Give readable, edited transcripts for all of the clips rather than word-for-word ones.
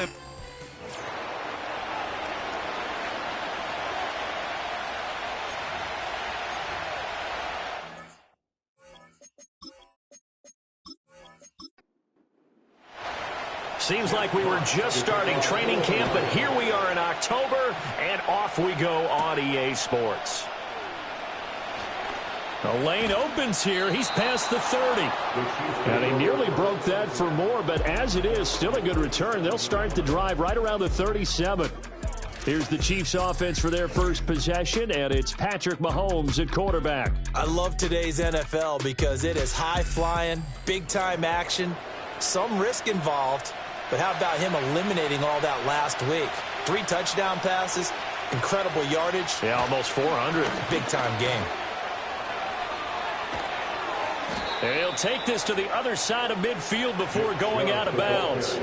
him. Seems like we were just starting training camp, but here we are in October, and off we go on EA Sports. The lane opens here. He's past the 30. And he nearly broke that for more, but as it is, still a good return. They'll start the drive right around the 37. Here's the Chiefs offense for their first possession, and it's Patrick Mahomes at quarterback. I love today's NFL because it is high-flying, big-time action, some risk involved. But how about him eliminating all that last week? 3 touchdown passes, incredible yardage. Yeah, almost 400. Big-time game. And he'll take this to the other side of midfield before going out of bounds.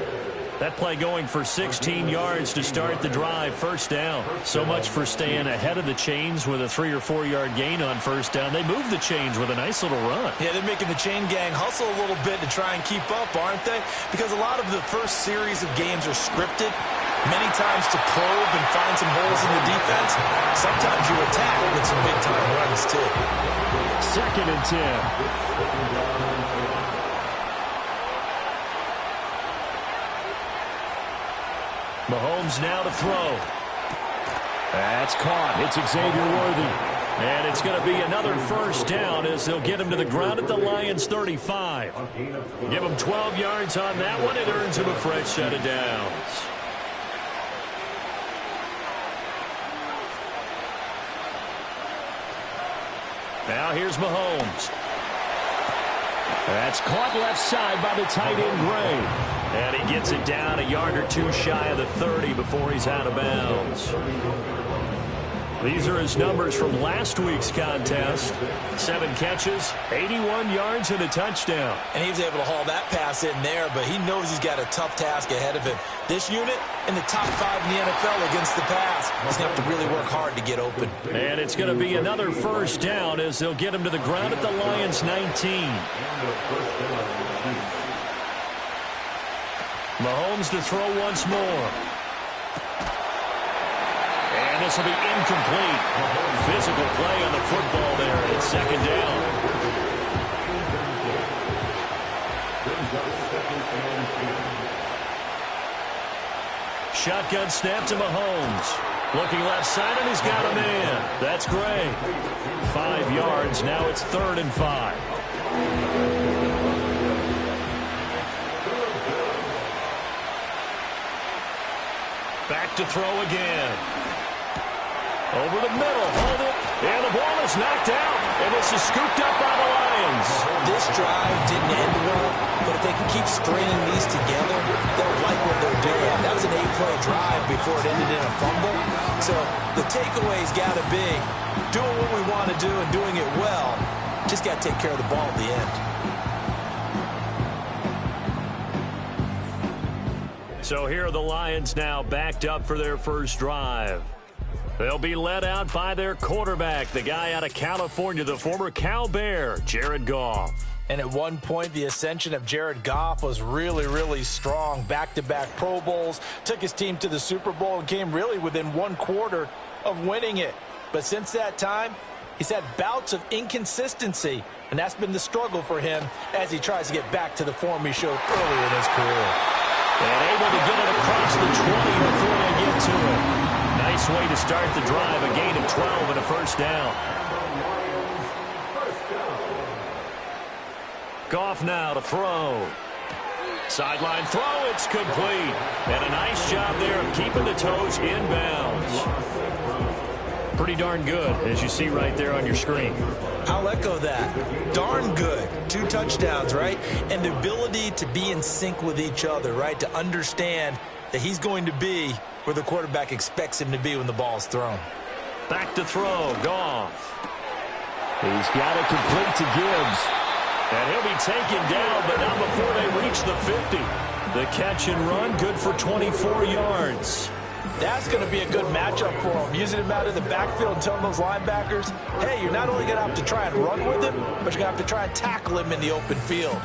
That play going for 16 yards to start the drive. First down. So much for staying ahead of the chains with a 3 or 4 yard gain on first down. They move the chains with a nice little run. Yeah, they're making the chain gang hustle a little bit to try and keep up, aren't they? Because a lot of the first series of games are scripted, many times to probe and find some holes in the defense. Sometimes you attack with some big-time runs, too. 2nd and 10. Mahomes now to throw. That's caught. It's Xavier Worthy. And it's going to be another first down as they'll get him to the ground at the Lions' 35. Give him 12 yards on that one. It earns him a fresh set of downs. Now here's Mahomes. That's caught left side by the tight end Gray. And he gets it down a yard or 2 shy of the 30 before he's out of bounds. These are his numbers from last week's contest. 7 catches, 81 yards, and a touchdown. And he was able to haul that pass in there, but he knows he's got a tough task ahead of him. This unit in the top 5 in the NFL against the pass. He's going to have to really work hard to get open. And it's going to be another first down as they'll get him to the ground at the Lions' 19. Mahomes to throw once more. And this will be incomplete. Physical play on the football there. It's 2nd down. Shotgun snap to Mahomes. Looking left side, and he's got a man. That's Gray. 5 yards. Now it's 3rd and 5. Back to throw again. Over the middle. Hold it. And the ball is knocked out. And this is scooped up by the Lions. This drive didn't end well, but if they can keep stringing these together, they'll like what they're doing. That was an 8-play drive before it ended in a fumble. So the takeaway's got to be doing what we want to do and doing it well. Just got to take care of the ball at the end. So here are the Lions now backed up for their first drive. They'll be led out by their quarterback, the guy out of California, the former Cal Bear, Jared Goff. And at one point, the ascension of Jared Goff was really, really strong. Back-to-back Pro Bowls, took his team to the Super Bowl and came really within 1 quarter of winning it. But since that time, he's had bouts of inconsistency, and that's been the struggle for him as he tries to get back to the form he showed earlier in his career. And able to get it across the 20 before they get to it. Nice way to start the drive, a gain of 12 and a first down. Goff now to throw. Sideline throw, it's complete. And a nice job there of keeping the toes inbounds. Pretty darn good, as you see right there on your screen. I'll echo that. Darn good. 2 touchdowns, right? And the ability to be in sync with each other, right? To understand that he's going to be where the quarterback expects him to be when the ball's thrown. Back to throw, Goff. He's got it complete to Gibbs. And he'll be taken down, but not before they reach the 50. The catch and run, good for 24 yards. That's going to be a good matchup for him. Using him out of the backfield and telling those linebackers, hey, you're not only going to have to try and run with him, but you're going to have to try and tackle him in the open field.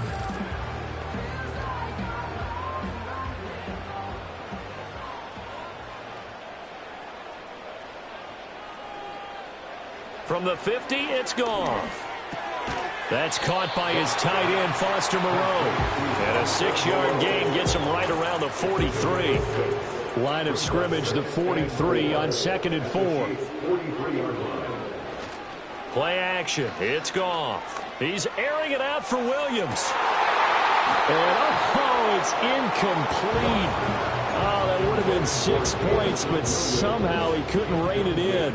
from the 50, it's gone. That's caught by his tight end, Foster Moreau. And a 6-yard gain gets him right around the 43. Line of scrimmage, the 43 on 2nd and 4. Play action. It's Goff. He's airing it out for Williams. And, oh, it's incomplete. Oh, that would have been 6 points, but somehow he couldn't rein it in.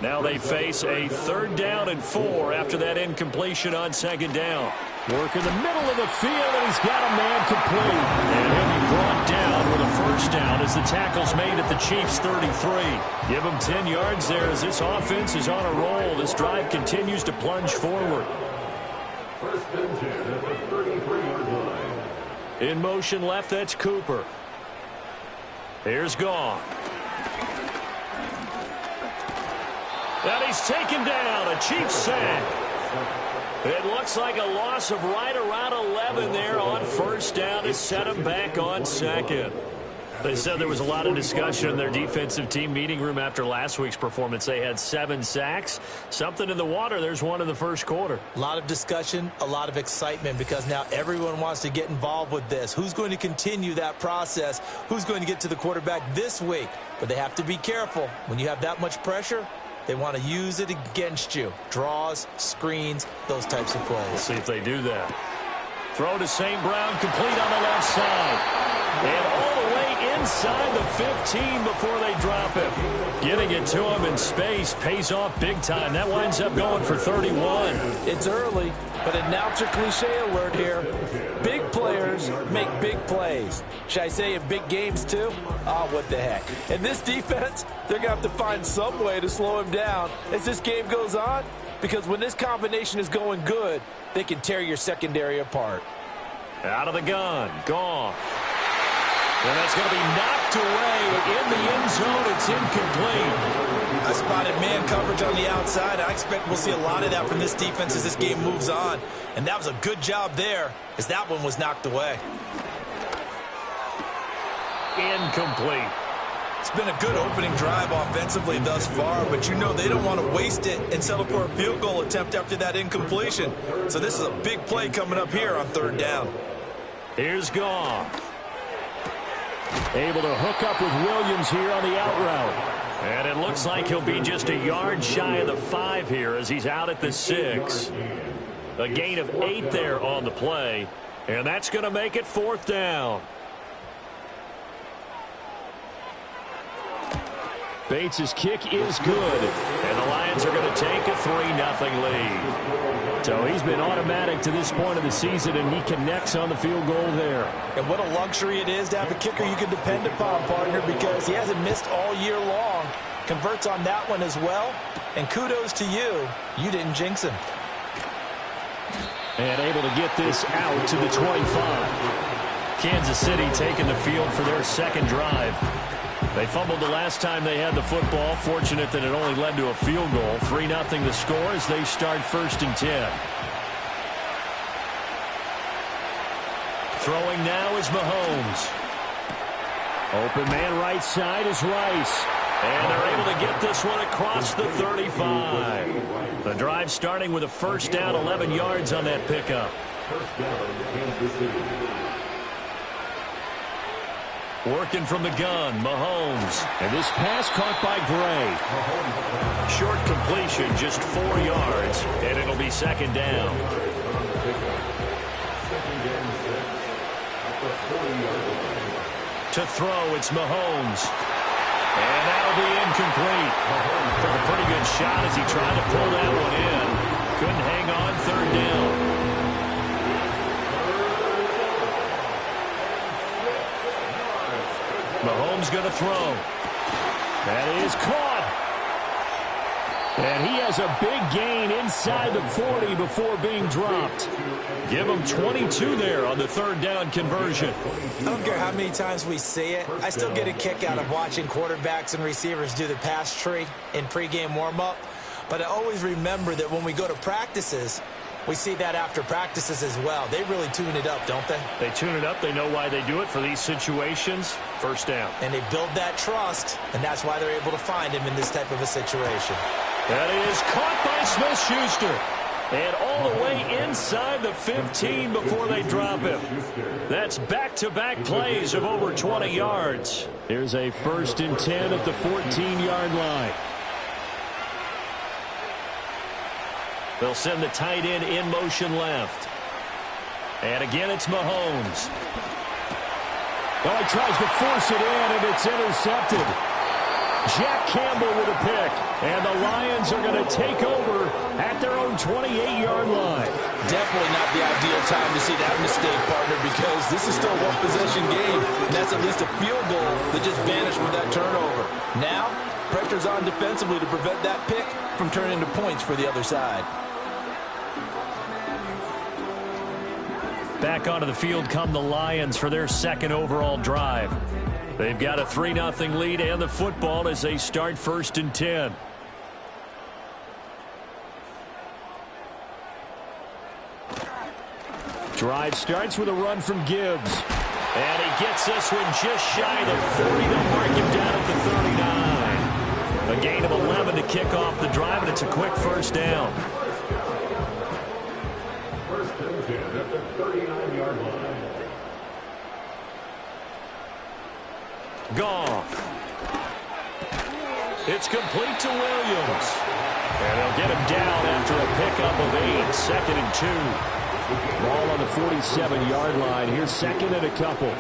Now they face a 3rd down and 4 after that incompletion on 2nd down. Work in the middle of the field, and he's got a man complete. And he'll be brought down with a 1st down as the tackle's made at the Chiefs' 33. Give him 10 yards there as this offense is on a roll. This drive continues to plunge forward. 1st and 10 at the 33-yard line. In motion left, that's Cooper. Here's Goff. And he's taken down, a Chiefs sack. It looks like a loss of right around 11 there on 1st down to set him back on 2nd. They said there was a lot of discussion in their defensive team meeting room after last week's performance. They had 7 sacks. Something in the water. There's one in the 1st quarter. A lot of discussion, a lot of excitement because now everyone wants to get involved with this. Who's going to continue that process? Who's going to get to the quarterback this week? But they have to be careful. When you have that much pressure, they want to use it against you. Draws, screens, those types of plays. We'll see if they do that. Throw to St. Brown, complete on the left side. And all the way inside the 15 before they drop it. Getting it to him in space pays off big time. That winds up going for 31. It's early, but announcer cliche alert here. Big players make big plays. Should I say in big games too? Oh, what the heck. And this defense, they're going to have to find some way to slow him down as this game goes on. Because when this combination is going good, they can tear your secondary apart. Out of the gun, Goff. And that's going to be knocked away in the end zone. It's incomplete. I spotted man coverage on the outside. I expect we'll see a lot of that from this defense as this game moves on. And that was a good job there as that one was knocked away. Incomplete. It's been a good opening drive offensively thus far, but you know they don't want to waste it and settle for a field goal attempt after that incompletion. So this is a big play coming up here on 3rd down. Here's Goff. Able to hook up with Williams here on the out route. And it looks like he'll be just a yard shy of the 5 here as he's out at the 6. A gain of 8 there on the play. And that's going to make it 4th down. Bates' kick is good. And the Lions are going to take a 3-0 lead. So he's been automatic to this point of the season, and he connects on the field goal there. And what a luxury it is to have a kicker you can depend upon, partner, because he hasn't missed all year long. Converts on that one as well. And kudos to you. You didn't jinx him. And able to get this out to the 25. Kansas City taking the field for their 2nd drive. They fumbled the last time they had the football. Fortunate that it only led to a field goal. 3-0 the score as they start 1st and 10. Throwing now is Mahomes. Open man right side is Rice. And they're able to get this one across the 35. The drive starting with a 1st down, 11 yards on that pickup. 1st down, Kansas City. Working from the gun, Mahomes. And this pass caught by Gray. Short completion, just 4 yards, and it'll be 2nd down. To throw, it's Mahomes. And that'll be incomplete. Took a pretty good shot as he tried to pull that one in. Couldn't hang on, 3rd down. Mahomes going to throw. That is caught. And he has a big gain inside the 40 before being dropped. Give him 22 there on the 3rd down conversion. I don't care how many times we see it. I still get a kick out of watching quarterbacks and receivers do the pass tree in pregame warm-up. But I always remember that when we go to practices, we see that after practices as well. They really tune it up, don't they? They tune it up. They know why they do it for these situations. 1st down. And they build that trust, and that's why they're able to find him in this type of a situation. That is caught by Smith-Schuster. And all the way inside the 15 before they drop him. That's back-to-back plays of over 20 yards. Here's a 1st and 10 at the 14-yard line. They'll send the tight end in motion left. And again, it's Mahomes. Well, he tries to force it in, and it's intercepted. Jack Campbell with a pick. And the Lions are going to take over at their own 28-yard line. Definitely not the ideal time to see that mistake, partner, because this is still a one-possession game. And that's at least a field goal that just vanished with that turnover. Now, pressure's on defensively to prevent that pick from turning into points for the other side. Back onto the field come the Lions for their 2nd overall drive. They've got a 3-0 lead and the football as they start 1st and 10. Drive starts with a run from Gibbs. And he gets this one just shy of the 40 to mark him down at the 39. A gain of 11 to kick off the drive, and it's a quick 1st down. 1st and 10 at the 39-yard line. Goff. It's complete to Williams. And they'll get him down after a pickup of 8. 2nd and 2. Ball on the 47-yard line. Here's 2nd and a couple.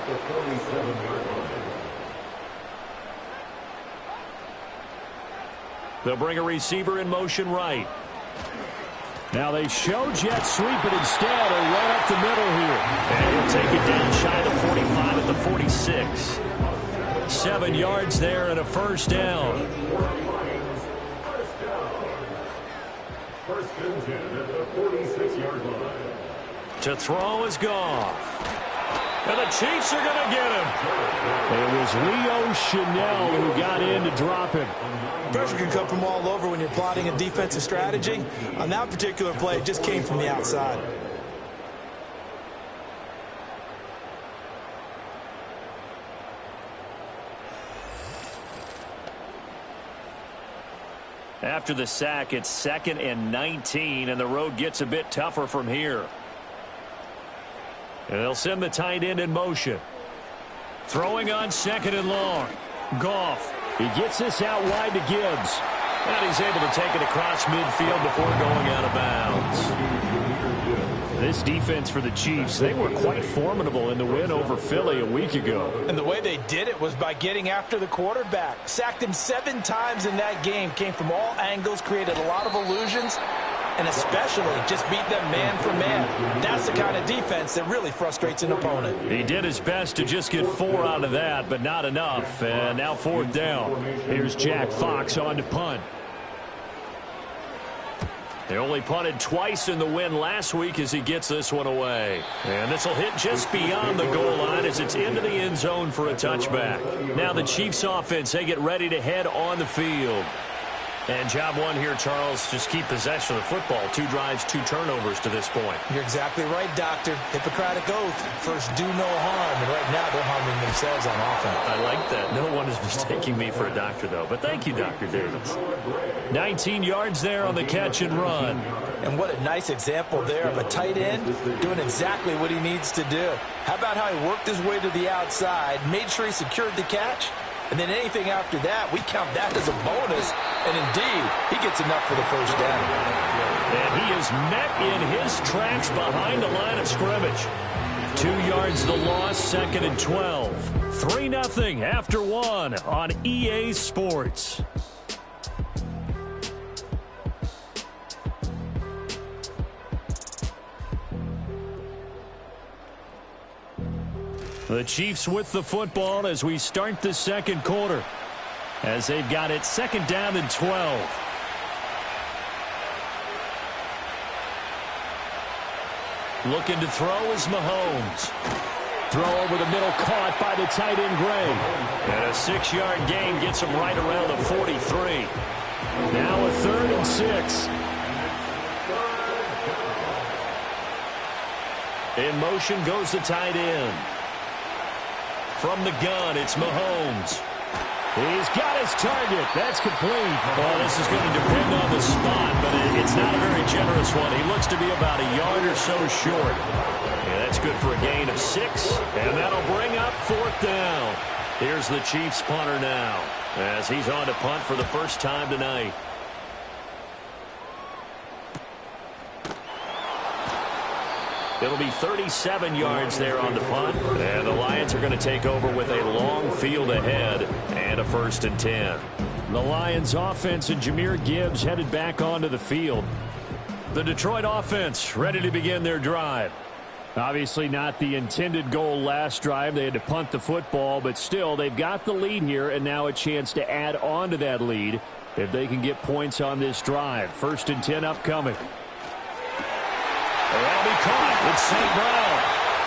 They'll bring a receiver in motion right. Now they show jet sweep, but instead a run up the middle here. And he'll take it down shy of the 45 at the 46. 7 yards there and a 1st down. 1st and 10 at the 46-yard line. To throw is Goff. And the Chiefs are going to get him. It was Leo Chanel who got in to drop him. Pressure can come from all over when you're plotting a defensive strategy. On that particular play, it just came from the outside. After the sack, it's 2nd and 19, and the road gets a bit tougher from here. And they'll send the tight end in motion. Throwing on 2nd and long. Goff. He gets this out wide to Gibbs. And he's able to take it across midfield before going out of bounds. This defense for the Chiefs, they were quite formidable in the win over Philly a week ago. And the way they did it was by getting after the quarterback. Sacked him 7 times in that game. Came from all angles, created a lot of illusions, and especially just beat them man for man. That's the kind of defense that really frustrates an opponent. He did his best to just get 4 out of that, but not enough. And now 4th down. Here's Jack Fox on to punt. They only punted twice in the win last week as he gets this one away. And this will hit just beyond the goal line as it's into the end zone for a touchback. Now the Chiefs offense, they get ready to head on the field. And job one here, Charles, just keep possession of the football. 2 drives, 2 turnovers to this point. You're exactly right, Doctor. Hippocratic oath. First, do no harm. And right now, they're harming themselves on offense. I like that. No one is mistaking me for a doctor, though. But thank you, Dr. Davis. 19 yards there on the catch and run. And what a nice example there of a tight end doing exactly what he needs to do. How about how he worked his way to the outside, made sure he secured the catch, and then anything after that, we count that as a bonus. And indeed, he gets enough for the 1st down. And he is met in his tracks behind the line of scrimmage. 2 yards the loss, 2nd and 12. 3-0 after 1 on EA Sports. The Chiefs with the football as we start the 2nd quarter. As they've got it 2nd down and 12. Looking to throw is Mahomes. Throw over the middle, caught by the tight end Gray. And a 6-yard gain gets him right around the 43. Now a 3rd and 6. In motion goes the tight end. From the gun, it's Mahomes. He's got his target. That's complete. Well, this is going to depend on the spot, but it's not a very generous one. He looks to be about a yard or so short. Yeah, that's good for a gain of 6, and that'll bring up 4th down. Here's the Chiefs punter now, as he's on to punt for the first time tonight. It'll be 37 yards there on the punt, and the Lions are going to take over with a long field ahead and a 1st and 10. The Lions offense and Jahmyr Gibbs headed back onto the field. The Detroit offense ready to begin their drive. Obviously not the intended goal last drive. They had to punt the football, but still they've got the lead here and now a chance to add on to that lead if they can get points on this drive. 1st and 10 upcoming. That'll be caught with St. Brown.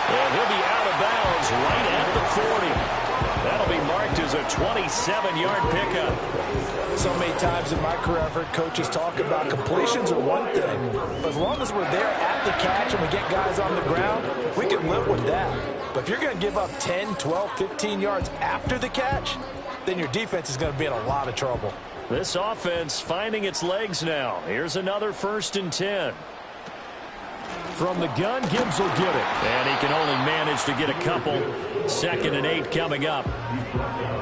And he'll be out of bounds right at the 40. That'll be marked as a 27-yard pickup. So many times in my career, I've heard coaches talk about completions are one thing, but as long as we're there at the catch and we get guys on the ground, we can live with that. But if you're going to give up 10, 12, 15 yards after the catch, then your defense is going to be in a lot of trouble. This offense finding its legs now. Here's another 1st and 10. From the gun, Gibbs will get it. And he can only manage to get a couple. 2nd and 8 coming up.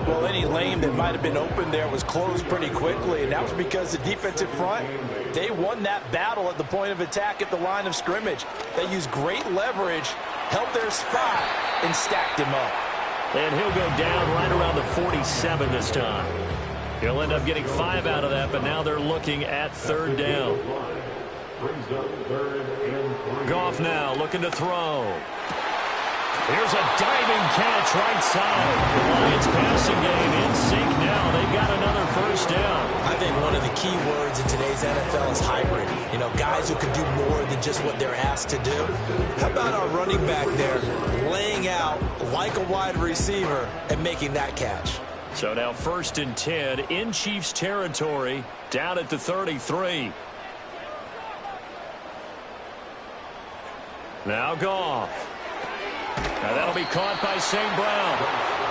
Well, any lane that might have been open there was closed pretty quickly, and that was because the defensive front, they won that battle at the point of attack at the line of scrimmage. They used great leverage, held their spot, and stacked him up. And he'll go down right around the 47 this time. He'll end up getting 5 out of that, but now they're looking at 3rd down. Goff now looking to throw. Here's a diving catch right side. The Lions passing game in sync now. They've got another 1st down. I think one of the key words in today's NFL is hybrid. You know, guys who can do more than just what they're asked to do. How about our running back there laying out like a wide receiver and making that catch? So now 1st and 10 in Chiefs territory down at the 33. Now Goff. Now that'll be caught by St. Brown.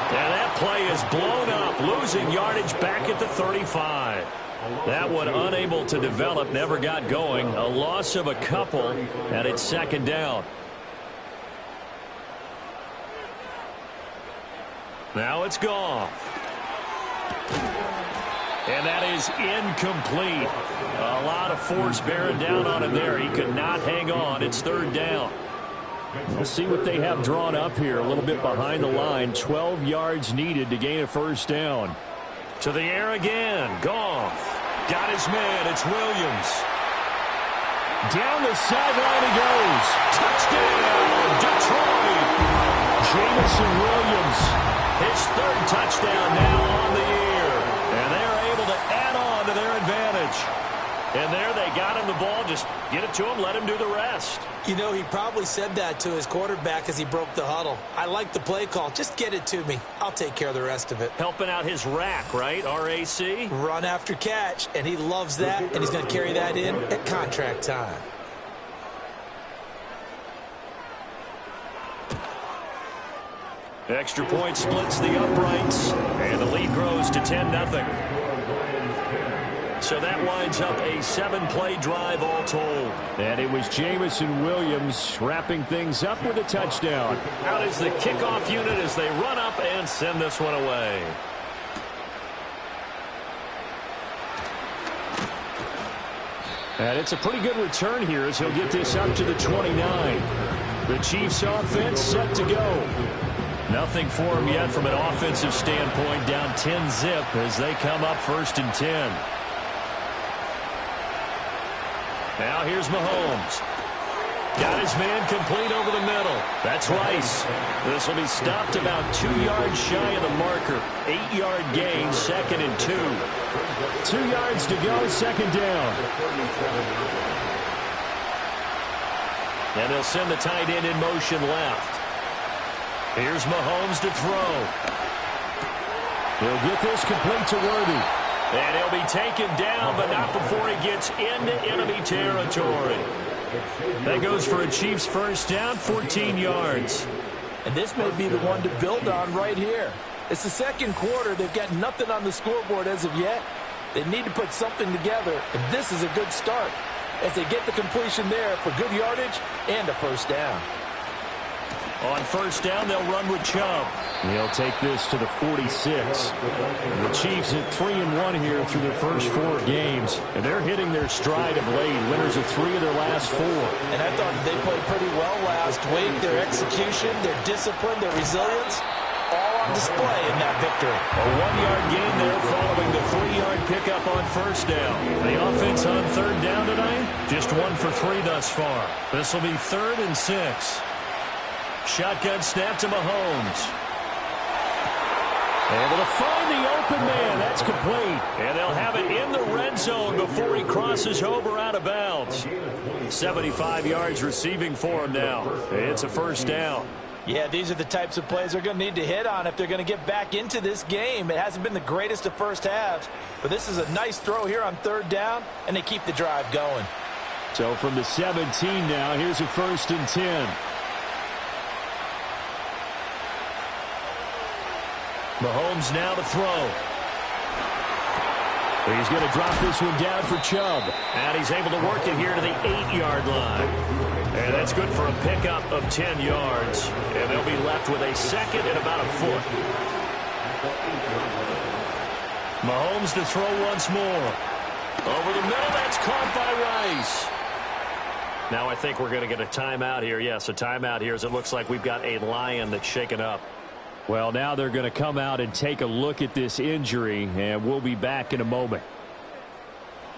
And that play is blown up, losing yardage back at the 35. That one unable to develop, never got going. A loss of a couple, and it's 2nd down. Now it's Goff. And that is incomplete. A lot of force bearing down on him there. He could not hang on. It's 3rd down. We'll see what they have drawn up here. A little bit behind the line. 12 yards needed to gain a 1st down. To the air again. Goff. Got his man. It's Williams. Down the sideline he goes. Touchdown, Detroit. Jameson Williams. His 3rd touchdown now on the year. And they're able to add on to their advantage. And there they got him the ball. Just get it to him, let him do the rest. You know, he probably said that to his quarterback as he broke the huddle. I like the play call. Just get it to me. I'll take care of the rest of it. Helping out his rack, right? RAC? Run after catch, and he loves that, and he's going to carry that in at contract time. Extra point splits the uprights, and the lead grows to 10-0. So that winds up a 7-play drive all told. And it was Jameson Williams wrapping things up with a touchdown. Out is the kickoff unit as they run up and send this one away. And it's a pretty good return here as he'll get this up to the 29. The Chiefs offense set to go. Nothing for him yet from an offensive standpoint, down 10-zip as they come up 1st and 10. Now here's Mahomes. Got his man complete over the middle. That's Rice. This will be stopped about 2 yards shy of the marker. 8-yard gain, 2nd and 2. 2 yards to go, 2nd down. And they'll send the tight end in motion left. Here's Mahomes to throw. He'll get this complete to Worthy. And he'll be taken down, but not before he gets into enemy territory. That goes for a Chiefs 1st down, 14 yards. And this may be the one to build on right here. It's the second quarter. They've got nothing on the scoreboard as of yet. They need to put something together, and this is a good start as they get the completion there for good yardage and a first down. On first down, they'll run with Chubb. He'll take this to the 46. The Chiefs at 3-1 here through their first 4 games, and they're hitting their stride of late. Winners of 3 of their last 4. And I thought they played pretty well last week. Their execution, their discipline, their resilience, all on display in that victory. A 1-yard gain there following the 3-yard pickup on first down. The offense on third down tonight, just 1 for 3 thus far. This will be 3rd and 6. Shotgun snap to Mahomes. Able to find the open man. That's complete. And they'll have it in the red zone before he crosses over out of bounds. 75 yards receiving for him now. It's a first down. Yeah, these are the types of plays they're going to need to hit on if they're going to get back into this game. It hasn't been the greatest of first halves, but this is a nice throw here on third down, and they keep the drive going. So from the 17 now, here's a 1st and 10. Mahomes now to throw. He's going to drop this one down for Chubb. And he's able to work it here to the 8-yard line. And that's good for a pickup of 10 yards. And they'll be left with a second and about a foot. Mahomes to throw once more. Over the middle, that's caught by Rice. Now I think we're going to get a timeout here. Yes, a timeout here as it looks like we've got a Lion that's shaken up. Well, now they're going to come out and take a look at this injury, and we'll be back in a moment.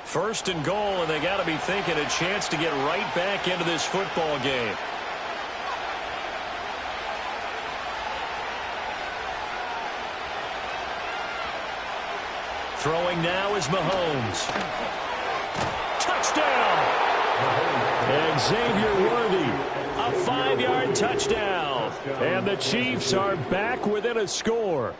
1st and goal, and they got to be thinking a chance to get right back into this football game. Throwing now is Mahomes. Touchdown! And Xavier Worthy, a 5-yard touchdown. And the Chiefs are back within a score.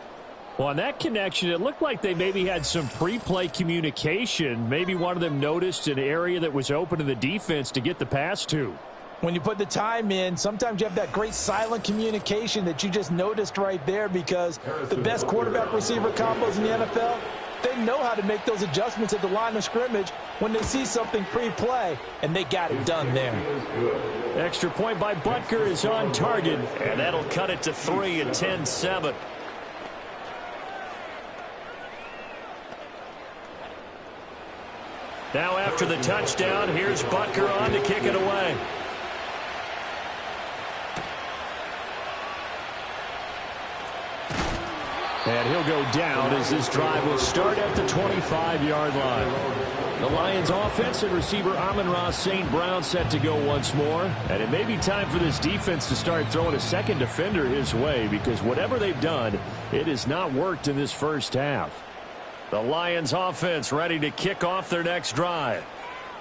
Well, on that connection, it looked like they maybe had some pre-play communication. Maybe one of them noticed an area that was open to the defense to get the pass to. When you put the time in, sometimes you have that great silent communication that you just noticed right there, because the best quarterback-receiver combos in the NFL, they know how to make those adjustments at the line of scrimmage when they see something pre-play, and they got it done there. Extra point by Butker is on target, and that'll cut it to 3 and 10-7. Now after the touchdown, here's Butker on to kick it away. And he'll go down as this drive will start at the 25-yard line. The Lions offense and receiver Amon-Ra St. Brown set to go once more. And it may be time for this defense to start throwing a second defender his way, because whatever they've done, it has not worked in this first half. The Lions offense ready to kick off their next drive.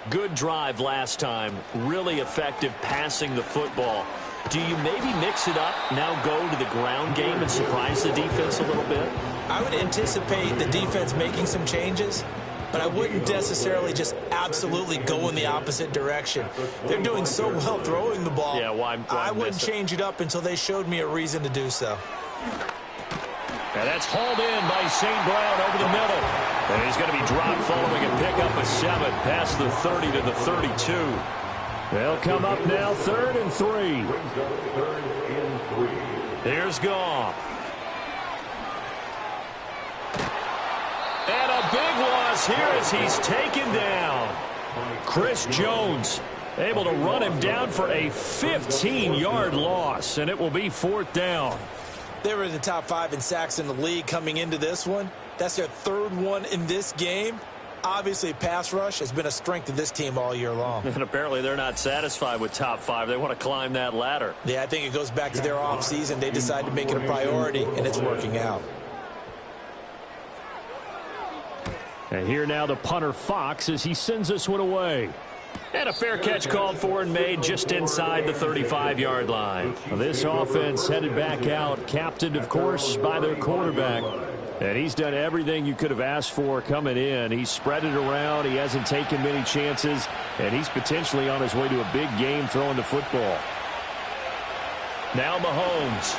Good drive last time. Really effective passing the football. Do you maybe mix it up, now go to the ground game and surprise the defense a little bit? I would anticipate the defense making some changes, but I wouldn't necessarily just absolutely go in the opposite direction. They're doing so well throwing the ball. Yeah, why I wouldn't change it up until they showed me a reason to do so. And that's hauled in by St. Brown over the middle. And he's going to be dropped following a pickup of 7 past the 30 to the 32. They'll come up now 3rd and 3. Here's Goff. And a big loss here as he's taken down. Chris Jones able to run him down for a 15-yard loss, and it will be 4th down. They were in the top 5 in sacks in the league coming into this one. That's their 3rd one in this game. Obviously, pass rush has been a strength of this team all year long. And apparently they're not satisfied with top 5. They want to climb that ladder. Yeah, I think it goes back to their offseason. They decided to make it a priority, and it's working out. And here now the punter Fox as he sends this one away. And a fair catch called for and made just inside the 35-yard line. This offense headed back out, captained, of course, by their quarterback. And he's done everything you could have asked for coming in. He's spread it around. He hasn't taken many chances. And he's potentially on his way to a big game throwing the football. Now Mahomes.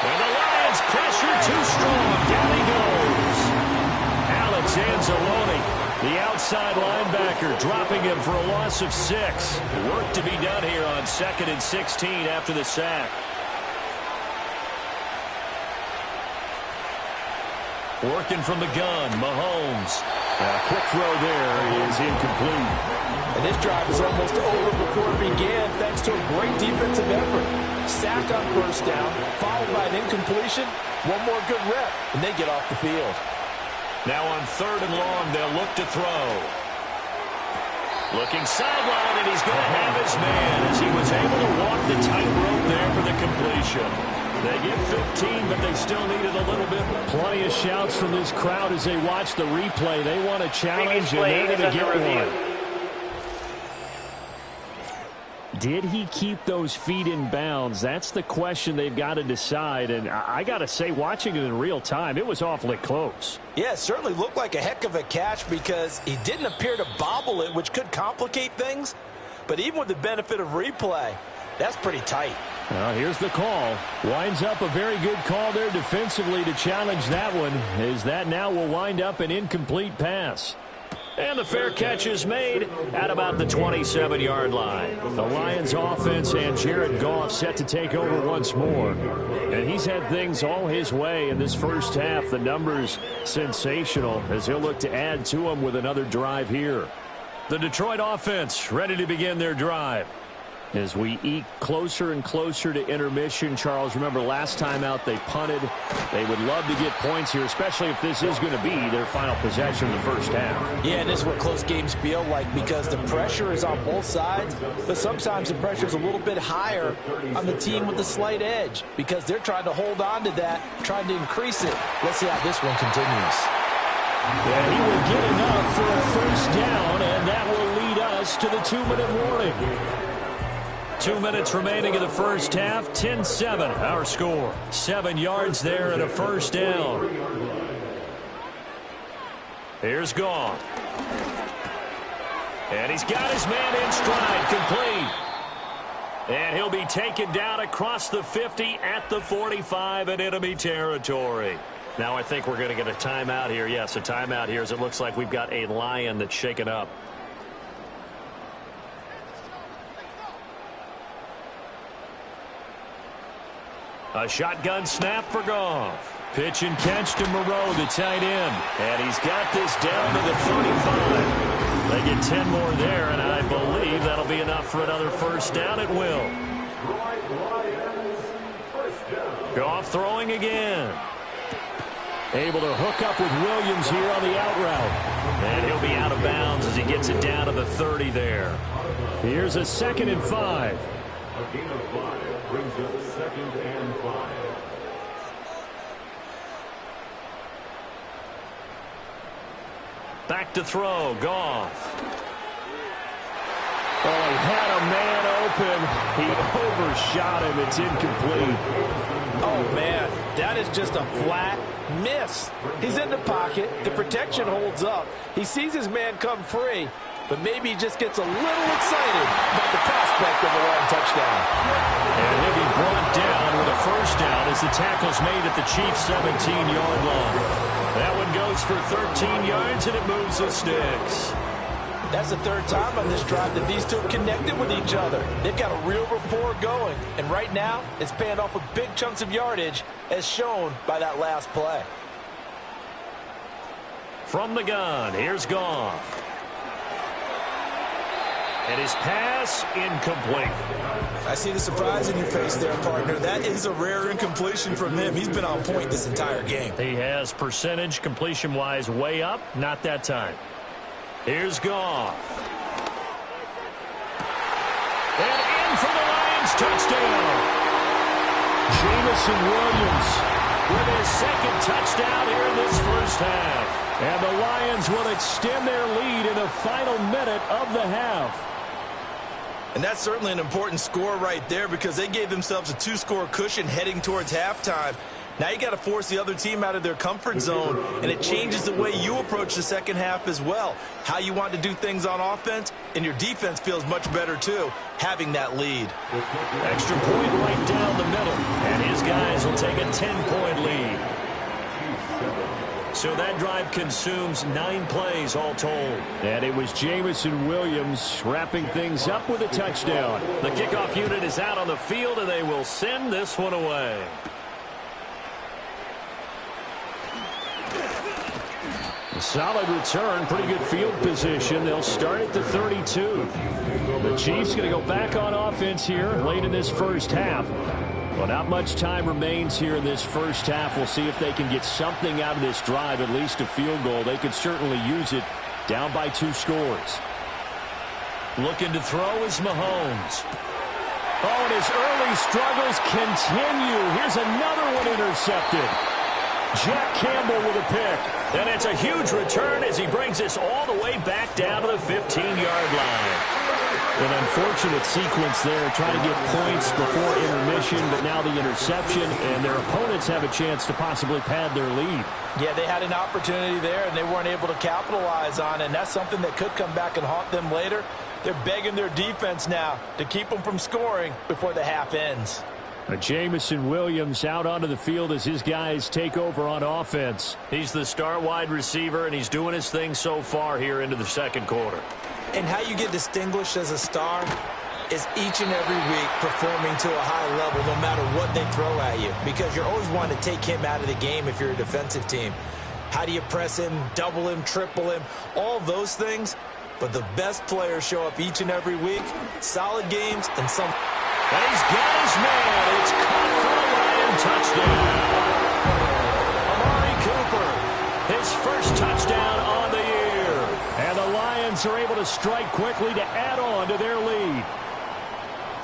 And the Lions Is pressure too strong? Down he goes. Alex Anzalone, the outside linebacker, dropping him for a loss of 6. Work to be done here on 2nd and 16 after the sack. Working from the gun, Mahomes. A quick throw there is incomplete. And this drive is almost over before it began thanks to a great defensive effort. Sack on first down, followed by an incompletion. One more good rep, and they get off the field. Now on 3rd and long, they'll look to throw. Looking sideline, and he's going to have his man as he was able to walk the tightrope there for the completion. They get 15, but they still needed a little bit. Plenty of shouts from this crowd as they watch the replay. They want a challenge, and they're going to get one. Did he keep those feet in bounds? That's the question they've got to decide. And I got to say, watching it in real time, it was awfully close. Yeah, it certainly looked like a heck of a catch because he didn't appear to bobble it, which could complicate things. But even with the benefit of replay, that's pretty tight. Well, here's the call. Winds up a very good call there defensively to challenge that one, as that now will wind up an incomplete pass. And the fair catch is made at about the 27-yard line. The Lions offense and Jared Goff set to take over once more. And he's had things all his way in this first half. The numbers sensational as he'll look to add to them with another drive here. The Detroit offense ready to begin their drive. As we eke closer and closer to intermission, Charles, remember last time out they punted. They would love to get points here, especially if this is going to be their final possession of the first half. Yeah, and this is what close games feel like because the pressure is on both sides, but sometimes the pressure is a little bit higher on the team with the slight edge because they're trying to hold on to that, trying to increase it. Let's see how this one continues. And he will get enough for a first down, and that will lead us to the 2-minute warning. 2 minutes remaining in the first half. 10-7 our score. 7 yards there and a first down. Here's Goff. And he's got his man in stride, complete. And he'll be taken down across the 50 at the 45 in enemy territory. Now I think we're going to get a timeout here. Yes, a timeout here as it looks like we've got a Lion that's shaken up. A shotgun snap for Goff. Pitch and catch to Moreau, the tight end. And he's got this down to the 35. They get 10 more there, and I believe that'll be enough for another first down. It will. Goff throwing again. Able to hook up with Williams here on the out route. And he'll be out of bounds as he gets it down to the 30 there. Here's a 2nd and 5. A gain of 5 brings us 2nd and 5. Back to throw, Goff. Oh, he had a man open. He overshot him. It's incomplete. Oh, man, that is just a flat miss. He's in the pocket. The protection holds up. He sees his man come free, but maybe he just gets a little excited about the prospect of a long touchdown. And he'll be brought down with a first down as the tackle's made at the Chiefs' 17-yard line. That one goes for 13 yards, and it moves the sticks. That's the 3rd time on this drive that these two have connected with each other. They've got a real rapport going, and right now it's paying off with big chunks of yardage as shown by that last play. From the gun, here's Goff. And his pass incomplete. I see the surprise in your face there, partner. That is a rare incompletion from him. He's been on point this entire game. He has percentage completion-wise way up. Not that time. Here's Goff. And in for the Lions touchdown. Jamison Williams with his 2nd touchdown here in this first half. And the Lions will extend their lead in the final minute of the half. And that's certainly an important score right there because they gave themselves a 2-score cushion heading towards halftime. Now you got to force the other team out of their comfort zone, and it changes the way you approach the second half as well. How you want to do things on offense, and your defense feels much better too, having that lead. Extra point right down the middle, and his his guys will take a 10-point lead. So that drive consumes 9 plays all told. And it was Jamison Williams wrapping things up with a touchdown. The kickoff unit is out on the field, and they will send this one away. A solid return, pretty good field position. They'll start at the 32. The Chiefs going to go back on offense here late in this first half. Well, not much time remains here in this first half. We'll see if they can get something out of this drive, at least a field goal. They could certainly use it down by 2 scores. Looking to throw is Mahomes. Oh, and his early struggles continue. Here's another one intercepted. Jack Campbell with a pick. And it's a huge return as he brings this all the way back down to the 15-yard line. An unfortunate sequence there, trying to get points before intermission, but now the interception, and their opponents have a chance to possibly pad their lead. Yeah, they had an opportunity there, and they weren't able to capitalize on it, and that's something that could come back and haunt them later. They're begging their defense now to keep them from scoring before the half ends. Jamison Williams out onto the field as his guys take over on offense. He's the star wide receiver, and he's doing his thing so far here into the second quarter. And how you get distinguished as a star is each and every week performing to a high level no matter what they throw at you, because you're always wanting to take him out of the game if you're a defensive team. How do you press him, double him, triple him, all those things? But the best players show up each and every week, solid games, and some... And he's got his man. It's caught for a Lion touchdown. Amari Cooper, his first touchdown on the year. And the Lions are able to strike quickly to add on to their lead.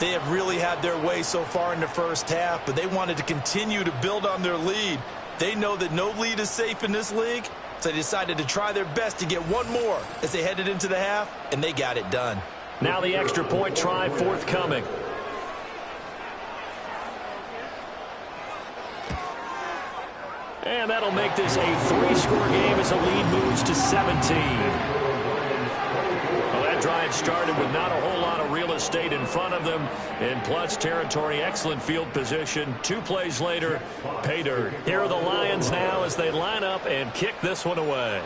They have really had their way so far in the first half, but they wanted to continue to build on their lead. They know that no lead is safe in this league, so they decided to try their best to get one more as they headed into the half, and they got it done. Now the extra point try forthcoming. And that'll make this a 3-score game as the lead moves to 17. Well, that drive started with not a whole lot of real estate in front of them. In plus territory, excellent field position. 2 plays later, pay dirt. Here are the Lions now as they line up and kick this one away.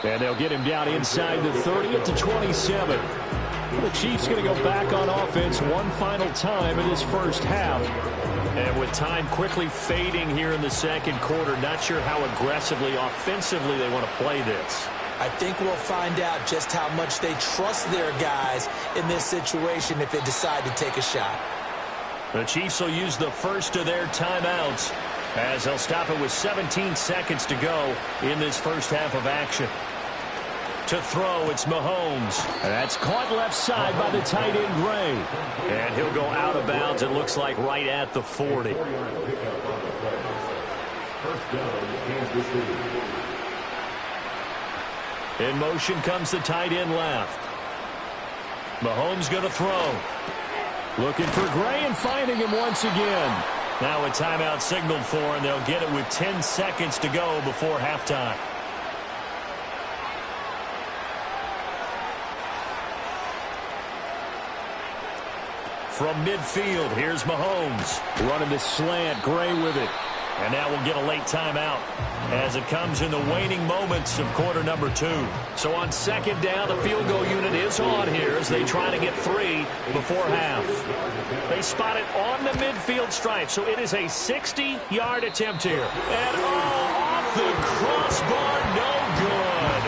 And they'll get him down inside the 30 at the 27. The Chiefs going to go back on offense one final time in this first half. And with time quickly fading here in the second quarter, not sure how aggressively, offensively they want to play this. I think we'll find out just how much they trust their guys in this situation if they decide to take a shot. The Chiefs will use the first of their timeouts as they'll stop it with 17 seconds to go in this first half of action. To throw, it's Mahomes. And that's caught left side by the tight end, Gray. And he'll go out of bounds, it looks like, right at the 40. First down, Kansas City. In motion comes the tight end left. Mahomes going to throw. Looking for Gray and finding him once again. Now a timeout signaled for, and they'll get it with 10 seconds to go before halftime. From midfield, here's Mahomes. Running the slant, Gray with it. And now we'll get a late timeout as it comes in the waning moments of quarter number 2. So on second down, the field goal unit is on here as they try to get 3 before half. They spot it on the midfield stripe, so it is a 60-yard attempt here. And off the crossbar, no good.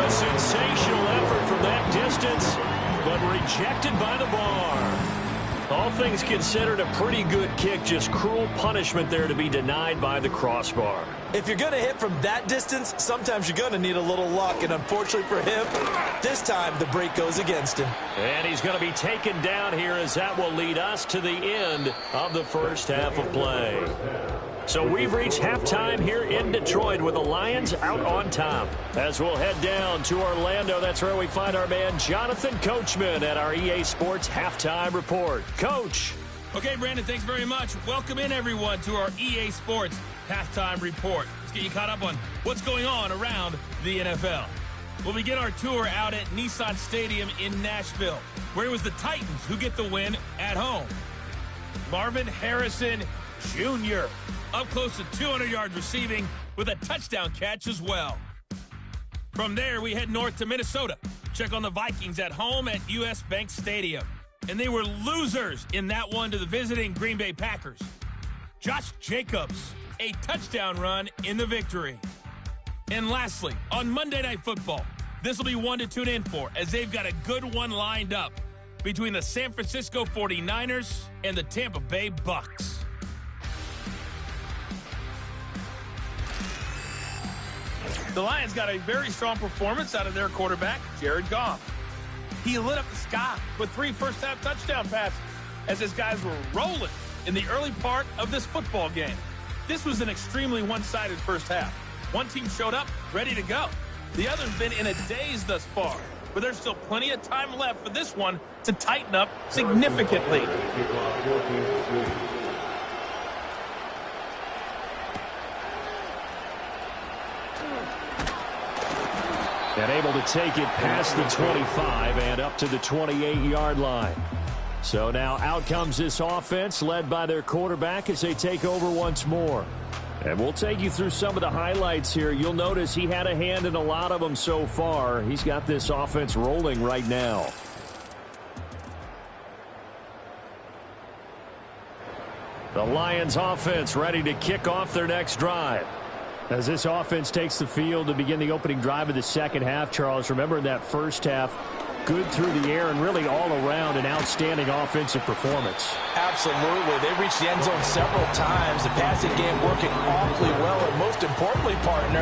A sensational effort from that distance, but rejected by the bar. All things considered, a pretty good kick, just cruel punishment there to be denied by the crossbar. If you're going to hit from that distance, sometimes you're going to need a little luck, and unfortunately for him, this time the break goes against him. And he's going to be taken down here as that will lead us to the end of the first half of play. So we've reached halftime here in Detroit with the Lions out on top. As we'll head down to Orlando, that's where we find our man Jonathan Coachman at our EA Sports Halftime Report. Coach. Okay, Brandon, thanks very much. Welcome in, everyone, to our EA Sports Halftime Report. Let's get you caught up on what's going on around the NFL. We'll begin our tour out at Nissan Stadium in Nashville, where it was the Titans who get the win at home. Marvin Harrison Jr. up close to 200 yards receiving with a touchdown catch as well. From there, we head north to Minnesota. Check on the Vikings at home at US Bank Stadium. And they were losers in that one to the visiting Green Bay Packers. Josh Jacobs, a touchdown run in the victory. And lastly, on Monday Night Football, this will be one to tune in for, as they've got a good one lined up between the San Francisco 49ers and the Tampa Bay Bucks. The Lions got a very strong performance out of their quarterback, Jared Goff. He lit up the sky with 3 first-half touchdown passes as his guys were rolling in the early part of this football game. This was an extremely one-sided first half. One team showed up ready to go. The other's been in a daze thus far, but there's still plenty of time left for this one to tighten up significantly. And able to take it past the 25 and up to the 28-yard line. So now out comes this offense led by their quarterback as they take over once more. And we'll take you through some of the highlights here. You'll notice he had a hand in a lot of them so far. He's got this offense rolling right now. The Lions offense ready to kick off their next drive. As this offense takes the field to begin the opening drive of the second half, Charles, remember in that first half, good through the air and really all around an outstanding offensive performance. Absolutely. They reached the end zone several times. The passing game working awfully well, and most importantly, partner.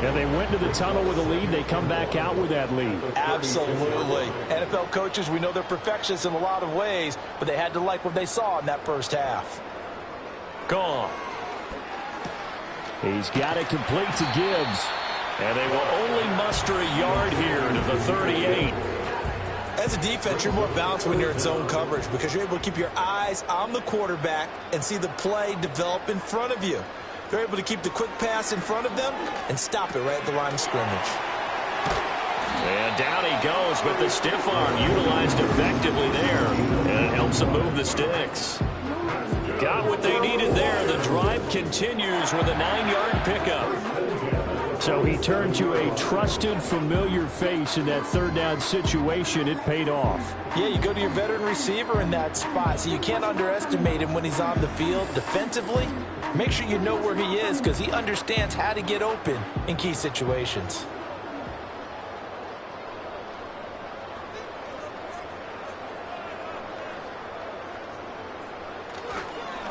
And they went into the tunnel with a lead. They come back out with that lead. Absolutely. NFL coaches, we know they're perfectionists in a lot of ways, but they had to like what they saw in that first half. Gone. He's got it complete to Gibbs. And they will only muster a yard here to the 38. As a defense, you're more balanced when you're in zone coverage because you're able to keep your eyes on the quarterback and see the play develop in front of you. They're able to keep the quick pass in front of them and stop it right at the line of scrimmage. And down he goes, but the stiff arm utilized effectively there. And it helps them move the sticks. Got what they needed there. The drive continues with a 9-yard pickup. So he turned to a trusted, familiar face in that third down situation. It paid off. Yeah, you go to your veteran receiver in that spot, so you can't underestimate him when he's on the field. Defensively, make sure you know where he is because he understands how to get open in key situations.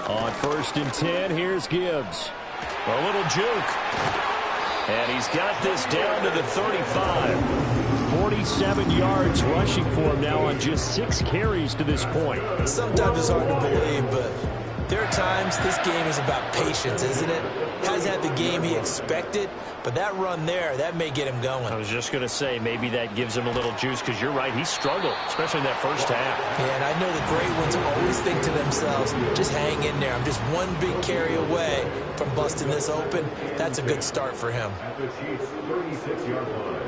On 1st and 10, here's Gibbs. A little juke. And he's got this down to the 35. 47 yards rushing for him now on just 6 carries to this point. Sometimes it's hard to believe, but there are times this game is about patience, isn't it? Hasn't had the game he expected, but that run there, that may get him going. I was just going to say, maybe that gives him a little juice because you're right, he struggled, especially in that first half. Yeah, and I know the great ones always think to themselves, just hang in there. I'm just one big carry away from busting this open. That's a good start for him. At the Chiefs' 36-yard line.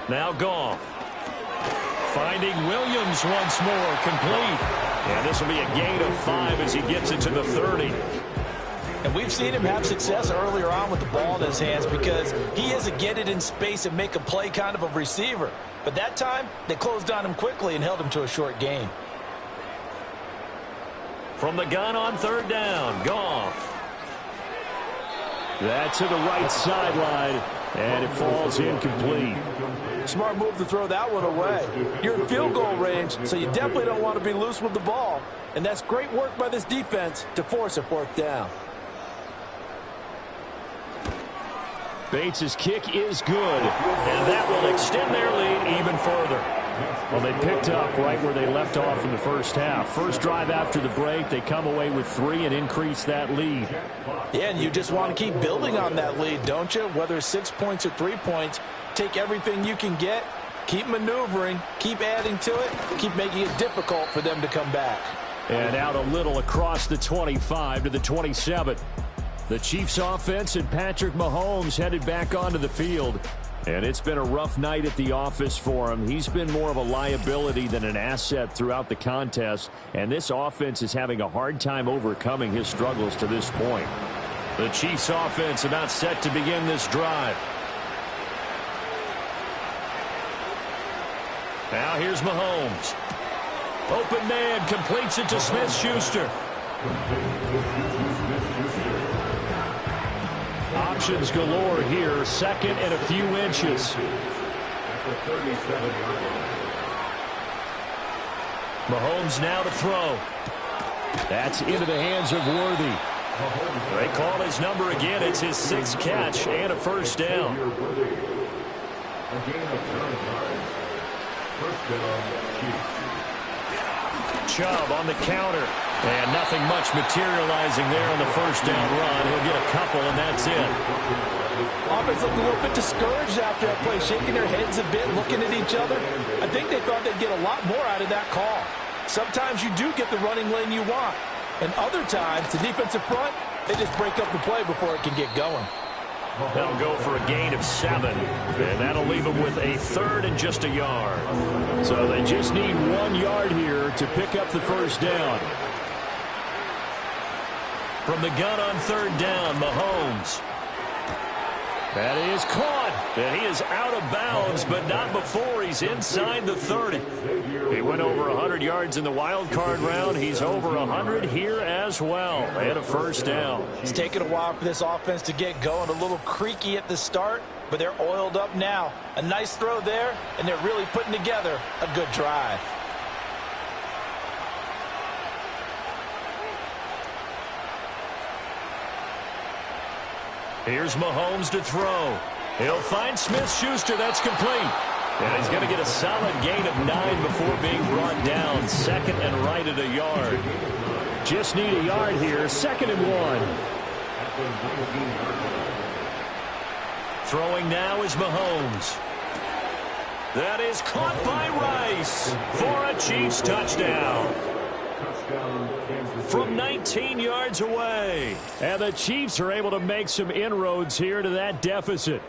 Now Goff. Finding Williams once more, complete. And this will be a gain of 5 as he gets it to the 30. And we've seen him have success earlier on with the ball in his hands because he is a get it in space and make a play kind of a receiver. But that time, they closed on him quickly and held him to a short gain. From the gun on 3rd down, Goff. That to the right sideline, and it falls incomplete. Smart move to throw that one away. You're in field goal range, so you definitely don't want to be loose with the ball. And that's great work by this defense to force a 4th down. Bates' kick is good. And that will extend their lead even further. Well, they picked up right where they left off in the first half. First drive after the break, they come away with 3 and increase that lead. Yeah, and you just want to keep building on that lead, don't you? Whether it's 6 points or 3 points, take everything you can get, keep maneuvering, keep adding to it, keep making it difficult for them to come back. And out a little across the 25 to the 27. The Chiefs offense and Patrick Mahomes headed back onto the field. And it's been a rough night at the office for him. He's been more of a liability than an asset throughout the contest. And this offense is having a hard time overcoming his struggles to this point. The Chiefs offense about set to begin this drive. Now here's Mahomes. Open man, completes it to Smith-Schuster. Options galore here, second and a few inches. Mahomes now to throw. That's into the hands of Worthy. They call his number again. It's his 6th catch and a first down. Chubb on the counter. And nothing much materializing there on the first down run. He'll get a couple, and that's it. Offense looked a little bit discouraged after that play, shaking their heads a bit, looking at each other. I think they thought they'd get a lot more out of that call. Sometimes you do get the running lane you want. And other times, the defensive front, they just break up the play before it can get going. They'll go for a gain of 7, and that'll leave them with a 3rd and just a yard. So they just need 1 yard here to pick up the first down. From the gun on 3rd down, Mahomes. That is caught. And he is out of bounds, but not before he's inside the 30. He went over 100 yards in the wild card round. He's over 100 here as well. And a first down. It's taken a while for this offense to get going. A little creaky at the start, but they're oiled up now. A nice throw there, and they're really putting together a good drive. Here's Mahomes to throw. He'll find Smith-Schuster. That's complete. And he's going to get a solid gain of 9 before being brought down. 2nd and right at a yard. Just need a yard here. 2nd and 1. Throwing now is Mahomes. That is caught by Rice for a Chiefs touchdown. From 19 yards away. And the Chiefs are able to make some inroads here to that deficit.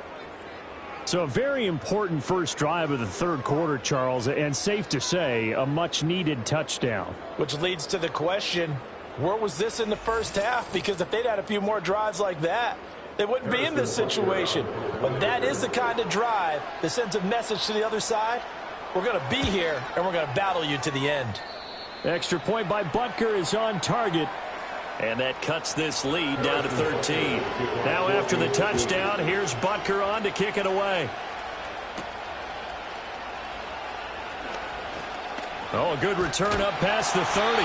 So a very important first drive of the 3rd quarter, Charles, and safe to say, a much-needed touchdown. Which leads to the question, where was this in the first half? Because if they'd had a few more drives like that, they wouldn't be in this situation. But that is the kind of drive that sends a message to the other side. We're going to be here, and we're going to battle you to the end. Extra point by Butker is on target. And that cuts this lead down to 13. Now after the touchdown, here's Butker on to kick it away. Oh, a good return up past the 30. And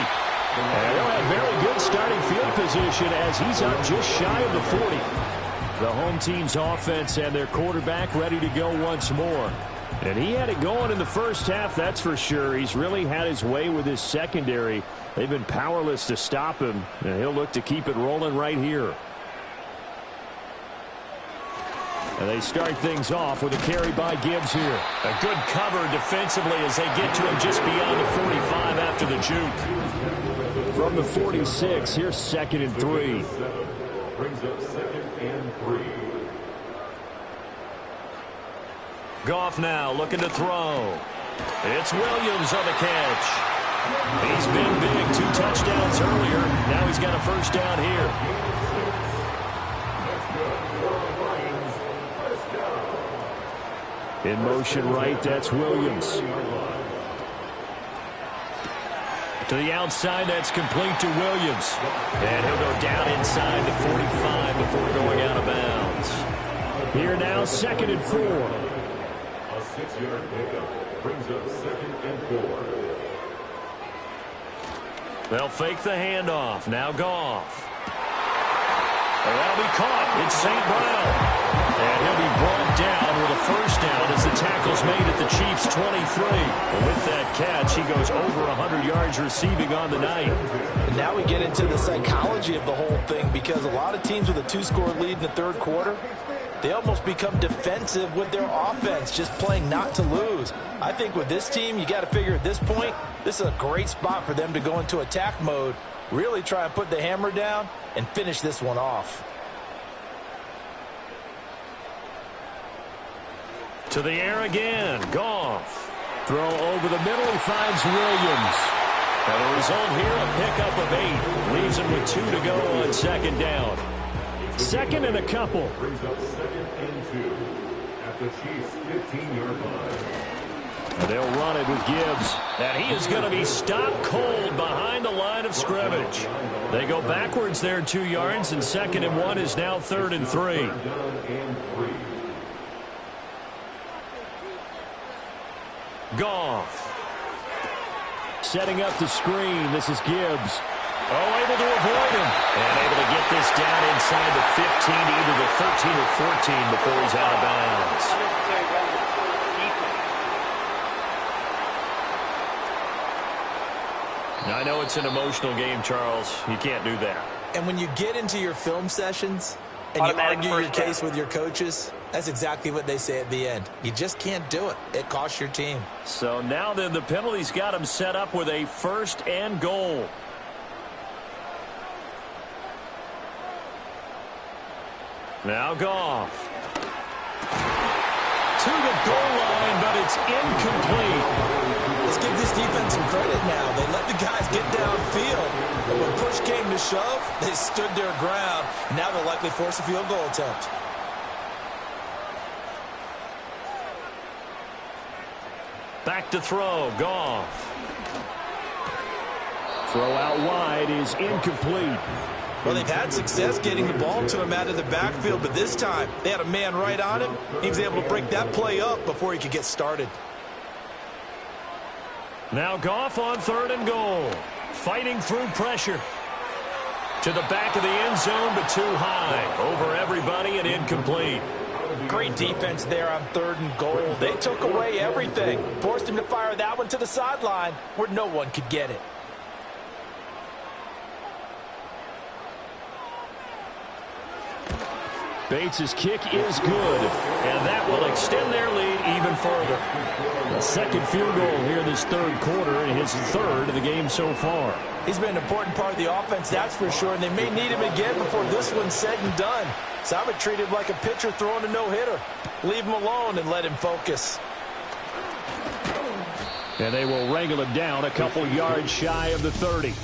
they'll have very good starting field position as he's up just shy of the 40. The home team's offense and their quarterback ready to go once more. And he had it going in the first half, that's for sure. He's really had his way with his secondary. They've been powerless to stop him, and he'll look to keep it rolling right here. And they start things off with a carry by Gibbs here. A good cover defensively as they get to him just beyond the 45 after the juke. From the 46, here's 2nd and 3. Brings up 2nd and 3. Goff now looking to throw. It's Williams on the catch. He's been big. 2 touchdowns earlier. Now he's got a first down here. In motion right, that's Williams. To the outside, that's complete to Williams. And he'll go down inside the 45 before going out of bounds. Here now, 2nd and 4. A 6-yard pickup brings up 2nd and 4. They'll fake the handoff. Now Goff. That'll be caught. It's St. Brown. And he'll be brought down with a first down as the tackle's made at the Chiefs' 23. But with that catch, he goes over 100 yards receiving on the night. And now we get into the psychology of the whole thing, because a lot of teams with a 2-score lead in the 3rd quarter, they almost become defensive with their offense, just playing not to lose. I think with this team, you got to figure at this point, this is a great spot for them to go into attack mode, really try and put the hammer down and finish this one off. To the air again. Goff. Throw over the middle. He finds Williams. And the result here, a pickup of 8. Leaves him with 2 to go on second down. Second and a couple. Brings up 2nd and 2 at the Chiefs' 15-yard line. And they'll run it with Gibbs. And he is going to be stopped cold behind the line of scrimmage. They go backwards there 2 yards, and 2nd and 1 is now 3rd and 3. Goff. Setting up the screen. This is Gibbs. Oh, able to avoid him. And able to get this down inside the 15, either the 13 or 14 before he's out of bounds. Now, I know it's an emotional game, Charles. You can't do that. And when you get into your film sessions and you argue your case with your coaches, that's exactly what they say at the end. You just can't do it. It costs your team. So now then the penalty's got him set up with a 1st and goal. Now Goff. To the goal line, but it's incomplete. Let's give this defense some credit now. They let the guys get downfield. But when push came to shove, they stood their ground. And now they'll likely force a field goal attempt. Back to throw. Goff. Throw out wide is incomplete. Well, they've had success getting the ball to him out of the backfield, but this time they had a man right on him. He was able to break that play up before he could get started. Now Goff on 3rd and goal. Fighting through pressure. To the back of the end zone, but too high. Over everybody and incomplete. Great defense there on 3rd and goal. They took away everything. Forced him to fire that one to the sideline where no one could get it. Bates' kick is good. And that will extend their lead even further. A second field goal here in this 3rd quarter, and his 3rd of the game so far. He's been an important part of the offense, that's for sure, and they may need him again before this one's said and done. So I would treat him like a pitcher throwing a no-hitter. Leave him alone and let him focus. And they will wrangle him down a couple yards shy of the 30.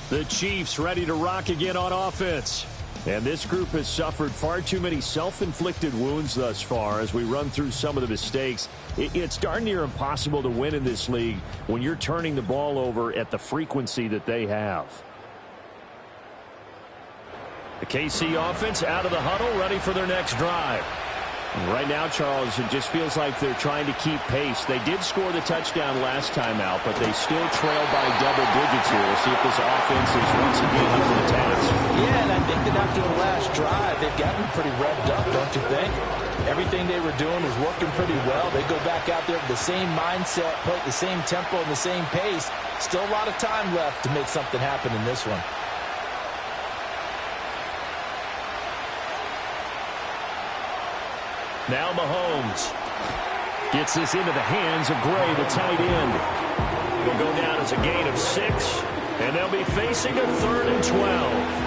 The Chiefs ready to rock again on offense. And this group has suffered far too many self-inflicted wounds thus far as we run through some of the mistakes. It's darn near impossible to win in this league when you're turning the ball over at the frequency that they have. The KC offense out of the huddle, ready for their next drive. And right now, Charles, it just feels like they're trying to keep pace. They did score the touchdown last time out, but they still trail by double digits here. We'll see if this offense is once again up to the task. Yeah, and I think that after the last drive, they've gotten pretty revved up, don't you think? Everything they were doing was working pretty well. They go back out there with the same mindset, play at the same tempo and the same pace. Still a lot of time left to make something happen in this one. Now Mahomes gets this into the hands of Gray, the tight end. Will go down as a gain of 6, and they'll be facing a 3rd and 12.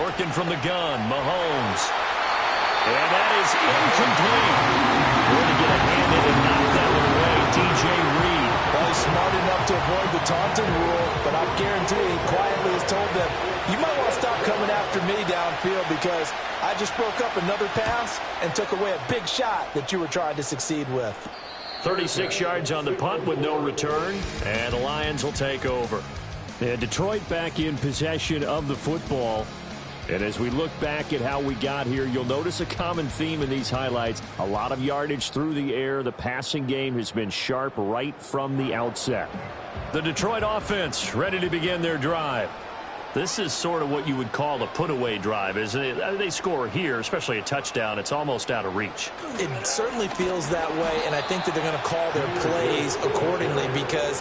Working from the gun, Mahomes. And that is incomplete. Going to get a hand in and knock that one away, DJ Reed. Well, he's smart enough to avoid the taunting rule, but I guarantee he quietly has told them, you might want to stop coming after me downfield because I just broke up another pass and took away a big shot that you were trying to succeed with. 36 yards on the punt with no return, and the Lions will take over. And Detroit back in possession of the football. And as we look back at how we got here, you'll notice a common theme in these highlights. A lot of yardage through the air. The passing game has been sharp right from the outset. The Detroit offense ready to begin their drive. This is sort of what you would call a put-away drive, isn't it? They score here, especially a touchdown. It's almost out of reach. It certainly feels that way, and I think that they're going to call their plays accordingly because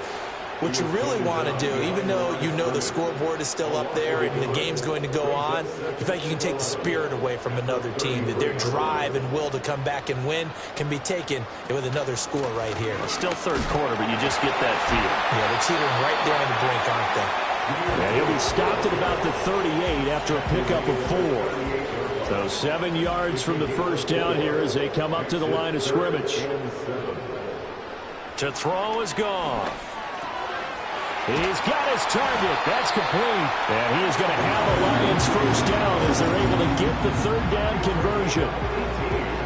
what you really want to do, even though you know the scoreboard is still up there and the game's going to go on, you think you can take the spirit away from another team, that their drive and will to come back and win can be taken with another score right here. Still 3rd quarter, but you just get that feel. Yeah, they're teetering right there on the brink, aren't they? And he'll be stopped at about the 38 after a pickup of 4. So 7 yards from the first down here as they come up to the line of scrimmage. To throw is Goff. He's got his target. That's complete. And he is going to have the Lions first down as they're able to get the third down conversion.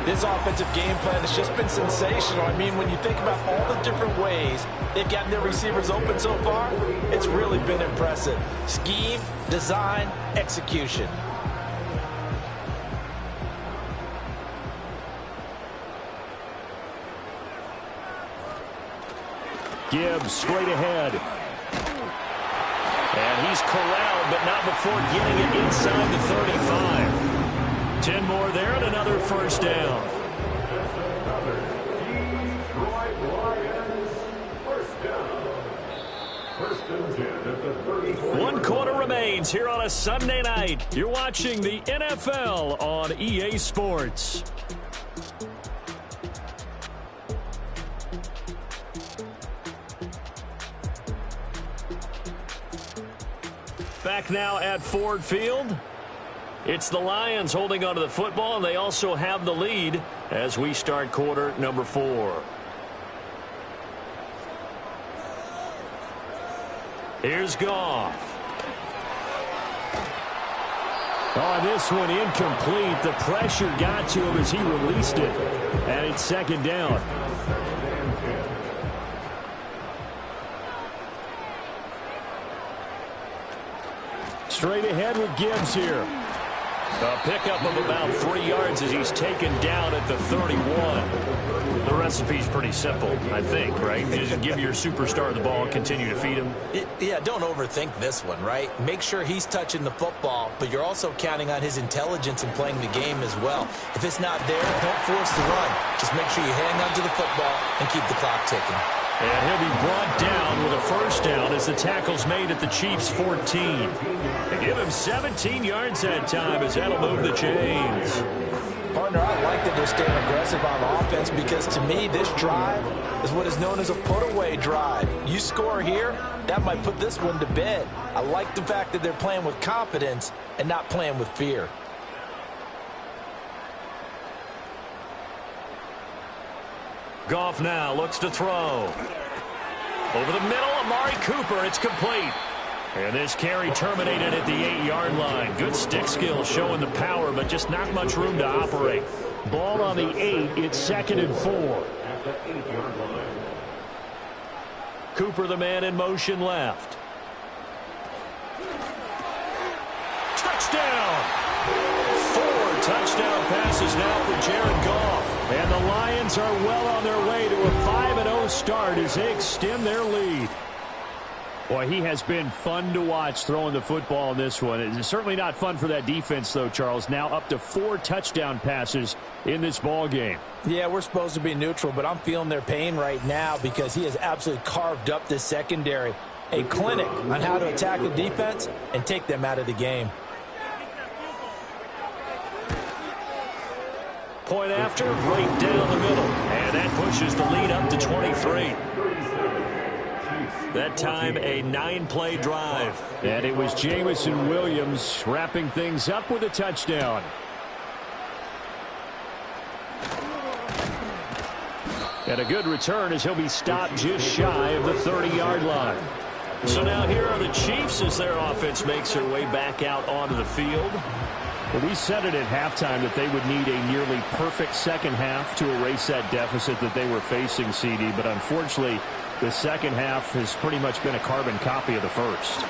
This offensive game plan has just been sensational. I mean, when you think about all the different ways they've gotten their receivers open so far, it's really been impressive. Scheme, design, execution. Gibbs straight ahead. And he's corralled, but not before getting it inside the 35. 10 more there and another first down. One quarter remains here on a Sunday night. You're watching the NFL on EA Sports. Back now at Ford Field. It's the Lions holding onto the football, and they also have the lead as we start quarter number 4. Here's Goff. Oh, this one incomplete. The pressure got to him as he released it. And it's second down. Straight ahead with Gibbs here. A pickup of about 3 yards as he's taken down at the 31. The recipe's pretty simple, I think, right? You just give your superstar the ball and continue to feed him. Yeah, don't overthink this one, right? Make sure he's touching the football, but you're also counting on his intelligence in playing the game as well. If it's not there, don't force the run. Just make sure you hang on to the football and keep the clock ticking. And he'll be brought down with a first down as the tackle's made at the Chiefs' 14. They give him 17 yards that time as that'll move the chains. Partner, I like that they're staying aggressive on offense because to me this drive is what is known as a put-away drive. You score here, that might put this one to bed. I like the fact that they're playing with confidence and not playing with fear. Goff now looks to throw. Over the middle, Amari Cooper. It's complete. And this carry terminated at the 8-yard line. Good stick skill showing the power, but just not much room to operate. Ball on the 8. It's 2nd and 4. Cooper, the man in motion left. Touchdown! 4 touchdown passes now for Jared Goff. And the Lions are well on their way to a 5-0 start as they extend their lead. Boy, he has been fun to watch throwing the football in this one. It's certainly not fun for that defense, though, Charles. Now up to 4 touchdown passes in this ball game. Yeah, we're supposed to be neutral, but I'm feeling their pain right now because he has absolutely carved up this secondary. A clinic on how to attack the defense and take them out of the game. Point after, right down the middle. And that pushes the lead up to 23. That time, a 9-play drive. And it was Jamison Williams wrapping things up with a touchdown. And a good return as he'll be stopped just shy of the 30-yard line. So now here are the Chiefs as their offense makes their way back out onto the field. Well, we said it at halftime that they would need a nearly perfect second half to erase that deficit that they were facing, CD. But unfortunately, the second half has pretty much been a carbon copy of the first.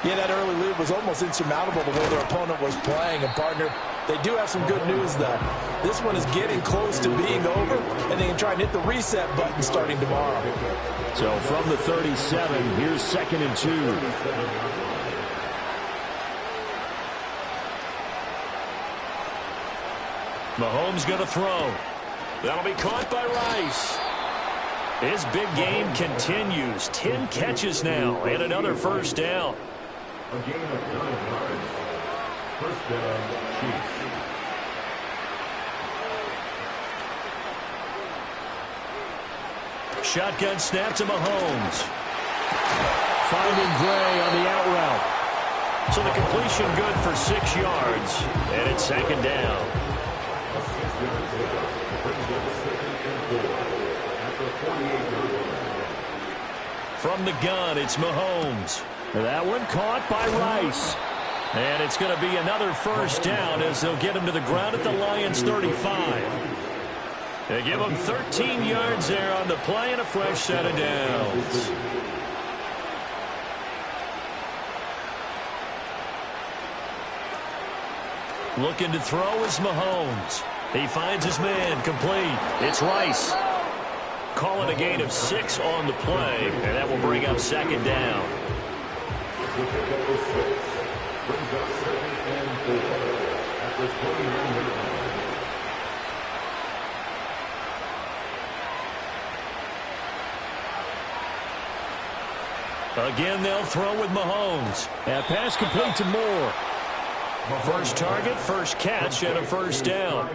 Yeah, that early lead was almost insurmountable the way their opponent was playing. And, partner, they do have some good news, though. This one is getting close to being over, and they can try and hit the reset button starting tomorrow. So from the 37, here's 2nd and 2. Mahomes going to throw. That'll be caught by Rice. His big game continues. 10 catches now and another first down. A gain of 9 yards. First down, Chiefs. Shotgun snap to Mahomes. finding Gray on the out route. So the completion good for 6 yards, and it's second down. A 6-yard pickup brings up second and 4 at the 48-yard line. From the gun, it's Mahomes. That one caught by Rice. And it's going to be another first down as they'll get him to the ground at the Lions' 35. They give him 13 yards there on the play and a fresh set of downs. Looking to throw is Mahomes. He finds his man complete. It's Rice. Call it a gain of 6 on the play, and that will bring up second down. The pickup of 6 brings up second and 4 at the 29-yard line. Again, they'll throw with Mahomes. That pass complete to Moore. First target, first catch, and a first down.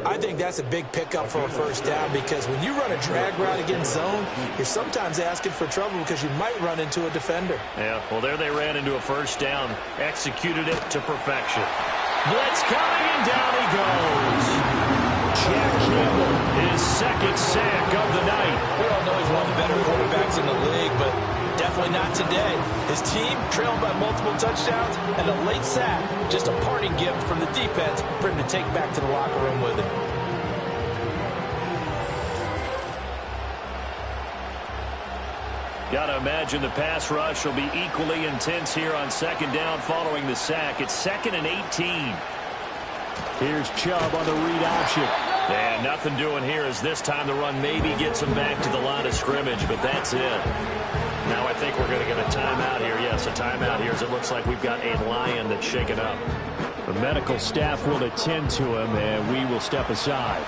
I think that's a big pickup for a first down because when you run a drag route against zone, you're sometimes asking for trouble because you might run into a defender. Yeah, well, there they ran into a first down. Executed it to perfection. Blitz coming, and down he goes. Jack Campbell, his second sack of the night. We all know he's one of the better quarterbacks in the league, but definitely not today. His team trailed by multiple touchdowns, and a late sack, just a parting gift from the defense for him to take back to the locker room with him. Got to imagine the pass rush will be equally intense here on second down following the sack. It's 2nd and 18. Here's Chubb on the read option. And nothing doing here as this time the run maybe gets him back to the line of scrimmage, but that's it. Now I think we're going to get a timeout here. Yes, a timeout here as it looks like we've got a Lion that's shaken up. The medical staff will attend to him, and we will step aside.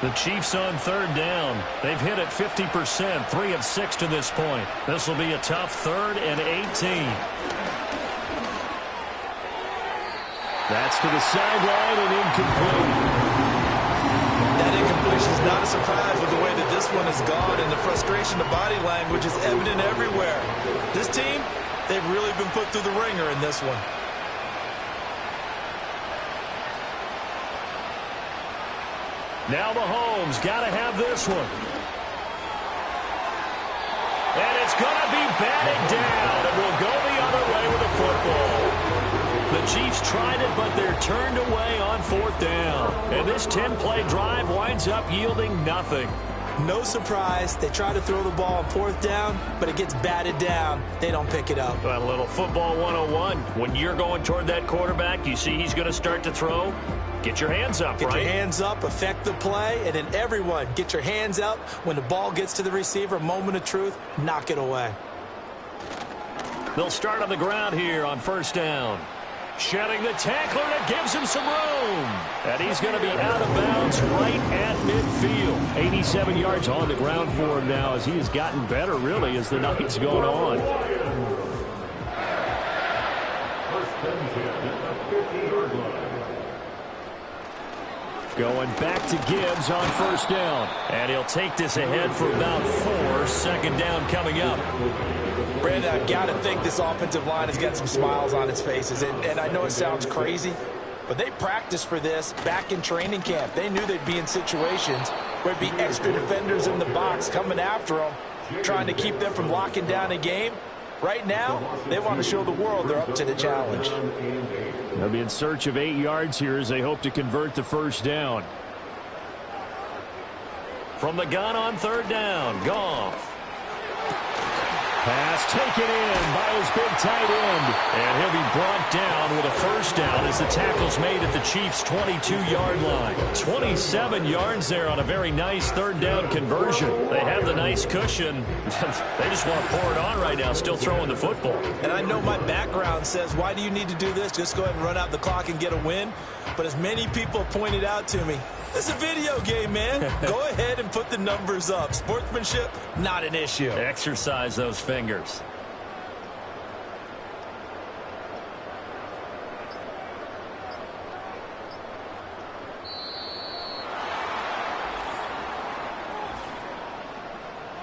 The Chiefs on third down. They've hit it 50%, 3 of 6 to this point. This will be a tough 3rd and 18. That's to the sideline and incomplete. That incompletion is not a surprise with the way that this one has gone, and the frustration of body language is evident everywhere. This team, they've really been put through the ringer in this one. Now Mahomes got to have this one. And it's going to be batted down, and will go the other way with the football. The Chiefs tried it, but they're turned away on 4th down. And this 10-play drive winds up yielding nothing. No surprise. They try to throw the ball on 4th down, but it gets batted down. They don't pick it up. Well, a little football 101. When you're going toward that quarterback, you see he's going to start to throw. Get your hands up, Get right? your hands up, affect the play, and then everyone get your hands up. When the ball gets to the receiver, moment of truth, knock it away. They'll start on the ground here on first down. Shedding the tackler that gives him some room. And he's going to be out of bounds right at midfield. 87 yards on the ground for him now as he has gotten better, really, as the night's going on. First and 10 at the 50-yard line. Going back to Gibbs on first down. And he'll take this ahead for about 4. Second down coming up. Brandon, I've got to think this offensive line has got some smiles on its faces. And I know it sounds crazy, but they practiced for this back in training camp. They knew they'd be in situations where there'd be extra defenders in the box coming after them, trying to keep them from locking down a game. Right now, they want to show the world they're up to the challenge. They'll be in search of 8 yards here as they hope to convert the first down. From the gun on third down, Goff. Pass taken in by his big tight end. And he'll be brought down with a first down as the tackle's made at the Chiefs' 22-yard line. 27 yards there on a very nice third down conversion. They have the nice cushion. They just want to pour it on right now, still throwing the football. And I know my background says, why do you need to do this? Just go ahead and run out the clock and get a win. But as many people pointed out to me, it's a video game, man. Go ahead and put the numbers up. Sportsmanship, not an issue. Exercise those fingers.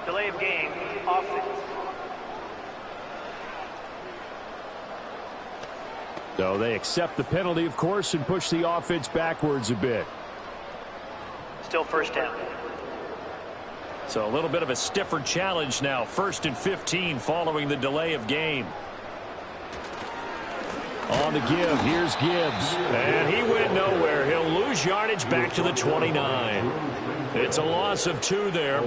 Delay of game, offense. So they accept the penalty, of course, and push the offense backwards a bit. Still first down. So a little bit of a stiffer challenge now. 1st and 15 following the delay of game. On the give, here's Gibbs. And he went nowhere. He'll lose yardage back to the 29. It's a loss of 2 there.